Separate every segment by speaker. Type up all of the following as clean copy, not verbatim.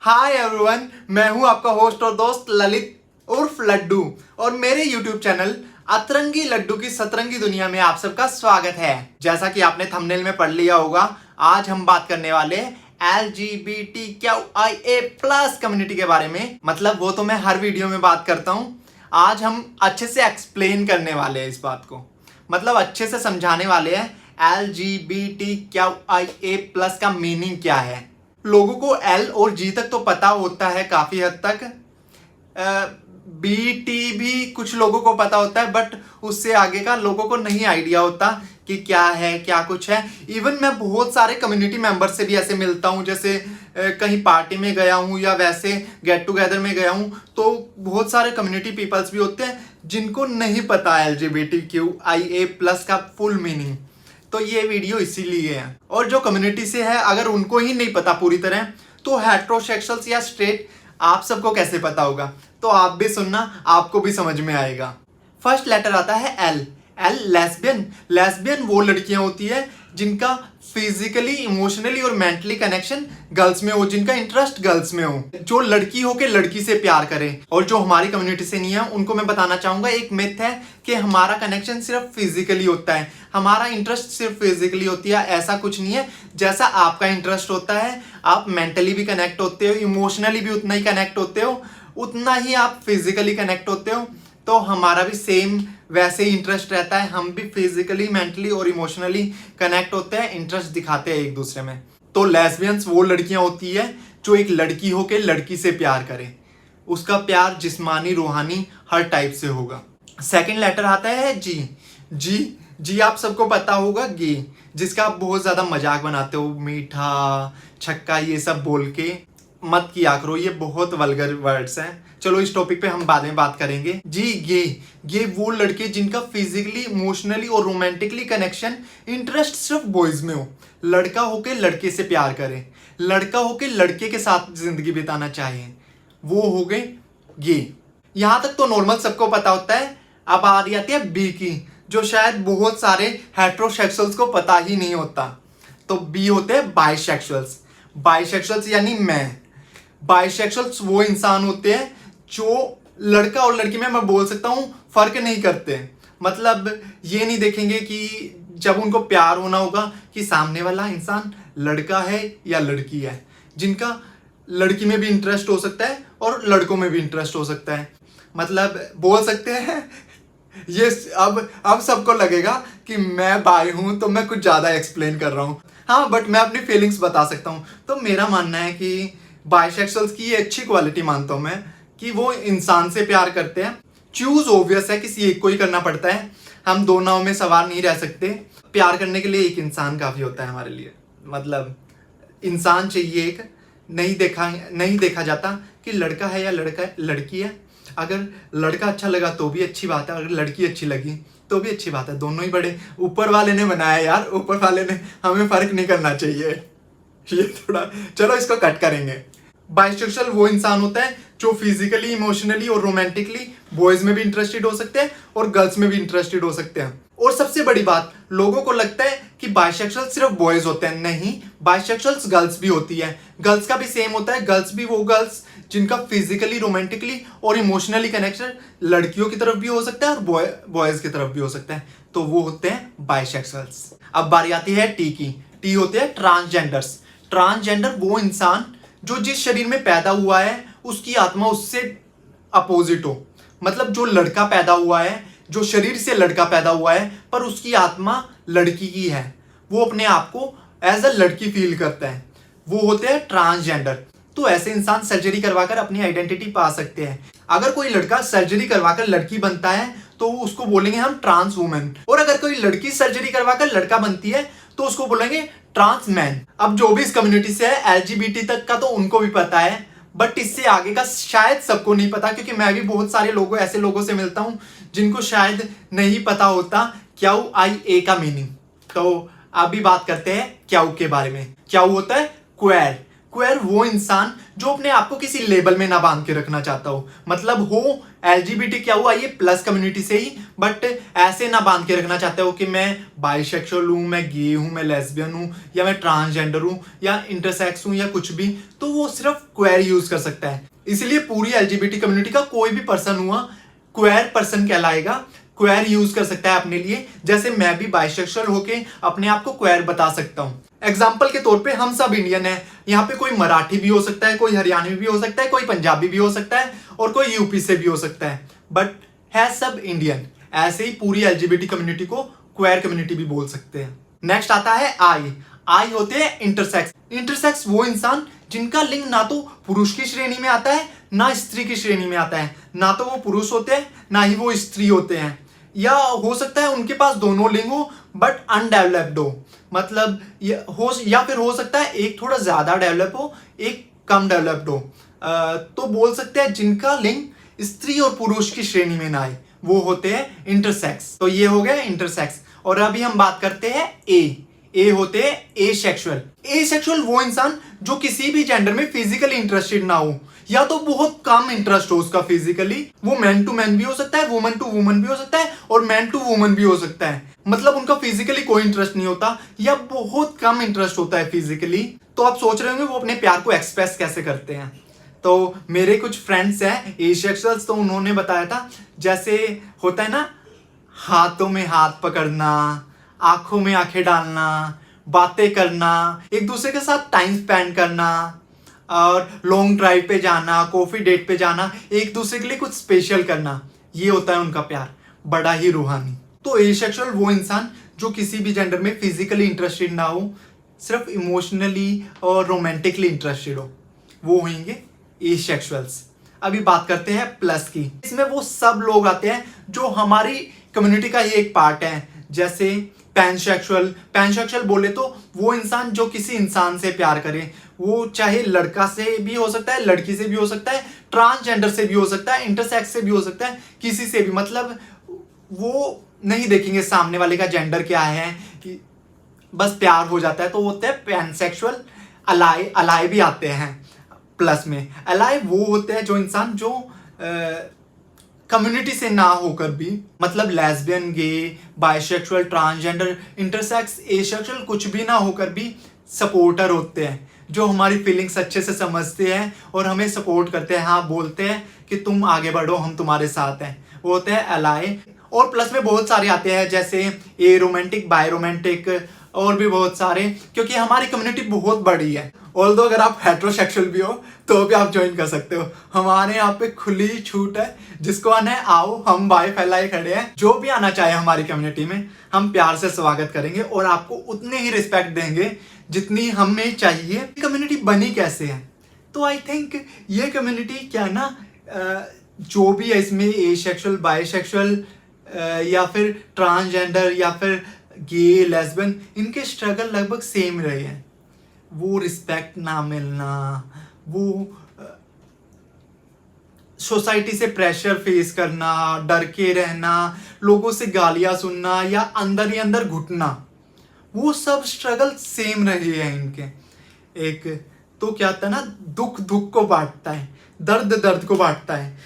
Speaker 1: Hi everyone, मैं हूं आपका होस्ट और दोस्त ललित उर्फ लड्डू और मेरे यूट्यूब चैनल अतरंगी लड्डू की सतरंगी दुनिया में आप सबका स्वागत है। जैसा कि आपने थंबनेल में पढ़ लिया होगा, आज हम बात करने वाले LGBTQIA+ कम्युनिटी के बारे में। मतलब वो तो मैं हर वीडियो में बात करता हूं, आज हम अच्छे से एक्सप्लेन करने वाले हैं इस बात को, मतलब अच्छे से समझाने वाले हैं LGBTQIA+ का मीनिंग क्या है। लोगों को L और G तक तो पता होता है काफी हद तक, BT भी कुछ लोगों को पता होता है, बट उससे आगे का लोगों को नहीं आइडिया होता कि क्या है, क्या कुछ है। इवन मैं बहुत सारे कम्युनिटी मेंबर से भी ऐसे मिलता हूँ, जैसे कहीं पार्टी में गया हूँ या वैसे गेट टुगेदर में गया हूँ, तो बहुत सारे कम्युनिटी पीपल्स भी होते हैं जिनको नहीं पता LGBTQIA+ का फुल मीनिंग। तो ये वीडियो इसीलिए है। और जो कम्युनिटी से है, अगर उनको ही नहीं पता पूरी तरह, तो हेट्रोसेक्सुअल्स या स्ट्रेट आप सबको कैसे पता होगा। तो आप भी सुनना, आपको भी समझ में आएगा। फर्स्ट लेटर आता है L लेस्बियन। लेस्बियन वो लड़कियां होती है जिनका फिजिकली, इमोशनली और मेंटली कनेक्शन गर्ल्स में हो, जिनका इंटरेस्ट गर्ल्स में हो, जो लड़की हो के लड़की से प्यार करे। और जो हमारी कम्युनिटी से नहीं है, उनको मैं बताना चाहूंगा, एक मिथ है कि हमारा कनेक्शन सिर्फ फिजिकली होता है, हमारा इंटरेस्ट सिर्फ फिजिकली होती है। ऐसा कुछ नहीं है। जैसा आपका इंटरेस्ट होता है, आप मेंटली भी कनेक्ट होते हो, इमोशनली भी उतना ही कनेक्ट होते हो, उतना ही आप फिजिकली कनेक्ट होते हो। तो हमारा भी सेम वैसे ही इंटरेस्ट रहता है, हम भी फिजिकली, मेंटली और इमोशनली कनेक्ट होते हैं, इंटरेस्ट दिखाते हैं एक दूसरे में। तो लेस्बियंस वो लड़कियां होती है जो एक लड़की हो के लड़की से प्यार करे, उसका प्यार जिस्मानी, रूहानी हर टाइप से होगा। सेकंड लेटर आता है जी आप सबको पता होगा, गे, जिसका आप बहुत ज्यादा मजाक बनाते हो, मीठा, छक्का, ये सब बोल के मत किया करो, ये बहुत वल्गर वर्ड्स हैं। चलो इस टॉपिक पे हम बाद में बात करेंगे। ये वो लड़के जिनका फिजिकली, इमोशनली और रोमांटिकली कनेक्शन, इंटरेस्ट सिर्फ बॉयज में हो, लड़का होके लड़के से प्यार करे, लड़का होके लड़के के साथ जिंदगी बिताना चाहिए, वो हो गए गे। यहां तक तो नॉर्मल सबको पता होता है। अब आ रही आती है बी की, जो शायद बहुत सारे हेट्रोसेक्सुअल्स को पता ही नहीं होता। तो बी होते हैं बाइसेक्सुअल्स। बाइसेक्सुअल्स यानी मैं। बाइसेक्सुअल्स वो इंसान होते हैं जो लड़का और लड़की में, मैं बोल सकता हूँ, फर्क नहीं करते। मतलब ये नहीं देखेंगे कि जब उनको प्यार होना होगा कि सामने वाला इंसान लड़का है या लड़की है, जिनका लड़की में भी इंटरेस्ट हो सकता है और लड़कों में भी इंटरेस्ट हो सकता है। मतलब बोल सकते हैं ये अब सबको लगेगा कि मैं बाय हूं तो मैं कुछ ज्यादा एक्सप्लेन कर रहा हूं। हाँ, बट मैं अपनी फीलिंग्स बता सकता हूं। तो मेरा मानना है कि बाइसेक्सुअल्स की ये अच्छी क्वालिटी मानता हूं मैं, कि वो इंसान से प्यार करते हैं। चूज ऑब्वियस है, किसी एक को ही करना पड़ता है, हम दो नाव में सवार नहीं रह सकते। प्यार करने के लिए एक इंसान काफी होता है हमारे लिए। मतलब इंसान चाहिए एक, नहीं देखा जाता कि लड़का है या लड़की है। अगर लड़का अच्छा लगा तो भी अच्छी बात है, अगर लड़की अच्छी लगी तो भी अच्छी बात है। दोनों ही बड़े ऊपर वाले ने बनाया यार, ऊपर वाले ने, हमें फर्क नहीं करना चाहिए। ये थोड़ा, चलो इसको कट करेंगे। बाइसेक्सुअल वो इंसान होता है जो फिजिकली, इमोशनली और रोमांटिकली बॉयज में भी इंटरेस्टेड हो सकते हैं और गर्ल्स में भी इंटरेस्टेड हो सकते हैं। और सबसे बड़ी बात, लोगों को लगता है कि बाइसेक्सुअल सिर्फ बॉयज होते हैं, नहीं, बाइसेक्सुअल्स गर्ल्स भी होती है। गर्ल्स का भी सेम होता है। गर्ल्स भी वो गर्ल्स जिनका फिजिकली, रोमांटिकली और इमोशनली कनेक्शन लड़कियों की तरफ भी हो सकता है और बॉयज की तरफ भी हो सकता है, तो वो होते हैं बाइसेक्सुअल्स। अब बारी आती है टी की। टी होते हैं ट्रांसजेंडर्स। ट्रांसजेंडर वो इंसान जो जिस शरीर में पैदा हुआ है उसकी आत्मा उससे अपोजिट हो। मतलब जो लड़का पैदा हुआ है, जो शरीर से लड़का पैदा हुआ है, पर उसकी आत्मा लड़की की है, वो अपने आप को एज अ लड़की फील करता है, वो होते हैं ट्रांसजेंडर। तो ऐसे इंसान सर्जरी करवाकर अपनी आइडेंटिटी पा सकते हैं। अगर कोई लड़का सर्जरी करवाकर लड़की बनता है तो उसको बोलेंगे हम ट्रांस वुमेन, और अगर कोई लड़की सर्जरी करवाकर लड़का बनती है तो उसको बोलेंगे ट्रांस मैन। अब जो भी इस कम्युनिटी से है, LGBT तक का तो उनको भी पता है, बट इससे आगे का शायद सबको नहीं पता, क्योंकि मैं भी बहुत सारे लोगों, ऐसे लोगों से मिलता हूं जिनको शायद नहीं पता होता QIA का मीनिंग। तो अभी बात करते हैं क्याउ के बारे में। क्याउ होता है क्वेर। क्वेर वो इंसान जो अपने आप को किसी लेबल में ना बांध के रखना चाहता हो, मतलब हो एलजीबीटी क्या हुआ ये प्लस कम्युनिटी से ही, बट ऐसे ना बांध के रखना चाहते हो कि मैं बाइसेक्सुअल हूँ, मैं गे हूँ, मैं लेस्बियन हूँ, या मैं ट्रांसजेंडर हूँ, या इंटरसेक्स हूँ, या कुछ भी, तो वो सिर्फ क्वेर यूज कर सकता है। इसलिए पूरी एलजीबीटी कम्युनिटी का कोई भी पर्सन हुआ क्वेर पर्सन कहलाएगा, क्वेर यूज कर सकता है अपने लिए। जैसे मैं भी बाइसेक्सुअल होके अपने आप को क्वेर बता सकता हूँ। एग्जाम्पल के तौर पे हम सब इंडियन हैं, यहाँ पे कोई मराठी भी हो सकता है, कोई हरियाणवी भी हो सकता है, कोई पंजाबी भी हो सकता है, और कोई यूपी से भी हो सकता है, बट है सब इंडियन। ऐसे ही पूरी एलजीबीटी कम्युनिटी को क्वेर कम्युनिटी भी बोल सकते हैं। नेक्स्ट आता है आई होते हैं इंटरसेक्स। इंटरसेक्स वो इंसान जिनका लिंग ना तो पुरुष की श्रेणी में आता है ना स्त्री की श्रेणी में आता है, ना तो वो पुरुष होते हैं ना ही वो स्त्री होते हैं, या हो सकता है उनके पास दोनों लिंग हो बट अनडेवलप्ड हो, मतलब या फिर हो सकता है एक थोड़ा ज्यादा डेवलप हो एक कम डेवलप्ड हो। तो बोल सकते हैं जिनका लिंग स्त्री और पुरुष की श्रेणी में ना आए वो होते हैं इंटरसेक्स। तो ये हो गया इंटरसेक्स। और अभी हम बात करते हैं ए होते हैं एसेक्सुअल। एसेक्सुअल वो इंसान जो किसी भी जेंडर में फिजिकली इंटरेस्टेड ना हो, या तो बहुत कम इंटरेस्ट हो उसका फिजिकली। वो मैन टू मैन भी हो सकता है, वुमन टू वुमन भी हो सकता है, और मैन टू वुमन भी हो सकता है, मतलब उनका फिजिकली कोई इंटरेस्ट नहीं होता या बहुत कम इंटरेस्ट होता है फिजिकली। तो आप सोच रहे होंगे वो अपने प्यार को एक्सप्रेस कैसे करते हैं। तो मेरे कुछ फ्रेंड्स हैं एसेक्सुअल्स, तो उन्होंने बताया था जैसे होता है ना, हाथों में हाथ पकड़ना, आंखों में आंखें डालना, बातें करना, एक दूसरे के साथ टाइम स्पेंड करना, और लॉन्ग ड्राइव पे जाना, कॉफी डेट पे जाना, एक दूसरे के लिए कुछ स्पेशल करना, ये होता है उनका प्यार, बड़ा ही रूहानी। तो एसेक्सुअल वो इंसान जो किसी भी जेंडर में फिजिकली इंटरेस्टेड ना हो, सिर्फ इमोशनली और रोमांटिकली इंटरेस्टेड हो, वो होंगे एसेक्सुअल्स। अभी बात करते हैं प्लस की। इसमें वो सब लोग आते हैं जो हमारी कम्युनिटी का ही एक पार्ट है, जैसे पैनसेक्सुअल बोले तो वो इंसान जो किसी इंसान से प्यार करे, वो चाहे लड़का से भी हो सकता है, लड़की से भी हो सकता है, ट्रांसजेंडर से भी हो सकता है, इंटरसेक्स से भी हो सकता है, किसी से भी, मतलब वो नहीं देखेंगे सामने वाले का जेंडर क्या है, कि बस प्यार हो जाता है। तो वो होते हैं पैनसेक्सुअल। अलाय भी आते हैं प्लस में। अलाय वो होते हैं जो इंसान जो कम्युनिटी से ना होकर भी, मतलब लेस्बियन, गे, बाइसेक्सुअल, ट्रांसजेंडर, इंटरसेक्स, एसेक्सुअल कुछ भी ना होकर भी सपोर्टर होते हैं, जो हमारी फीलिंग्स अच्छे से समझते हैं और हमें सपोर्ट करते हैं। हाँ, बोलते हैं कि तुम आगे बढ़ो, हम तुम्हारे साथ हैं, वो होते हैं अलाय। और प्लस में बहुत सारे आते हैं जैसे ए रोमांटिक, बाय रोमांटिक, और भी बहुत सारे, क्योंकि हमारी कम्युनिटी बहुत बड़ी है। ऑल्दो अगर आप हेट्रोसेक्सुअल भी हो तो भी आप ज्वाइन कर सकते हो, हमारे यहाँ पे खुली छूट है, जिसको आना है आओ, हम बाय फैलाए खड़े हैं। जो भी आना चाहे हमारी कम्युनिटी में हम प्यार से स्वागत करेंगे और आपको उतने ही रिस्पेक्ट देंगे जितनी हमें चाहिए। कम्युनिटी बनी कैसे है, तो आई थिंक ये कम्युनिटी क्या है ना, जो भी है इसमें एसेक्सुअल, बाइसेक्सुअल, या फिर ट्रांसजेंडर, या फिर गे, लेस्बियन, इनके स्ट्रगल लगभग सेम रहे हैं। वो रिस्पेक्ट ना मिलना, वो सोसाइटी से प्रेशर फेस करना, डर के रहना, लोगों से गालियां सुनना, या अंदर ही अंदर घुटना, वो सब स्ट्रगल सेम रहे हैं इनके। एक तो क्या होता है ना, दुख दुख को बांटता है, दर्द दर्द को बांटता है।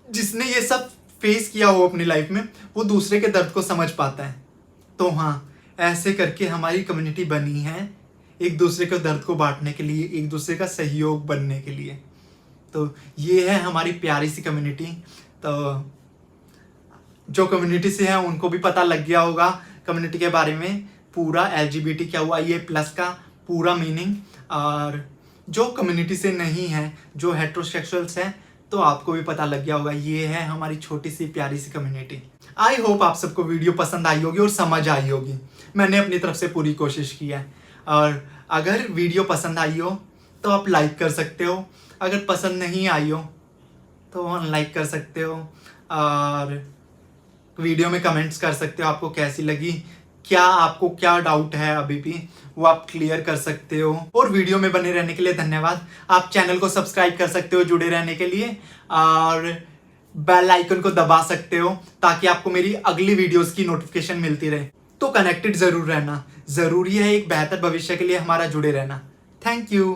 Speaker 1: जिसने ये सब फेस किया हो अपनी लाइफ में, वो दूसरे के दर्द को समझ पाता है। तो हाँ, ऐसे करके हमारी कम्युनिटी बनी है, एक दूसरे के दर्द को बांटने के लिए, एक दूसरे का सहयोग बनने के लिए। तो ये है हमारी प्यारी सी कम्युनिटी। तो जो कम्युनिटी से है उनको भी पता लग गया होगा कम्युनिटी के बारे में, पूरा एलजीबीटी क्या हुआ, ये प्लस का पूरा मीनिंग। और जो कम्युनिटी से नहीं है, जो हेट्रोसेक्सुअल्स हैं, तो आपको भी पता लग गया होगा। ये है हमारी छोटी सी प्यारी सी कम्युनिटी। आई होप आप सबको वीडियो पसंद आई होगी और समझ आई होगी। मैंने अपनी तरफ से पूरी कोशिश की है। और अगर वीडियो पसंद आई हो तो आप लाइक कर सकते हो, अगर पसंद नहीं आई हो तो अनलाइक कर सकते हो, और वीडियो में कमेंट्स कर सकते हो आपको कैसी लगी, क्या आपको क्या डाउट है अभी भी, वो आप क्लियर कर सकते हो। और वीडियो में बने रहने के लिए धन्यवाद। आप चैनल को सब्सक्राइब कर सकते हो जुड़े रहने के लिए, और बेल आइकन को दबा सकते हो ताकि आपको मेरी अगली वीडियोस की नोटिफिकेशन मिलती रहे। तो कनेक्टेड जरूर रहना, जरूरी है एक बेहतर भविष्य के लिए हमारा जुड़े रहना। Thank you.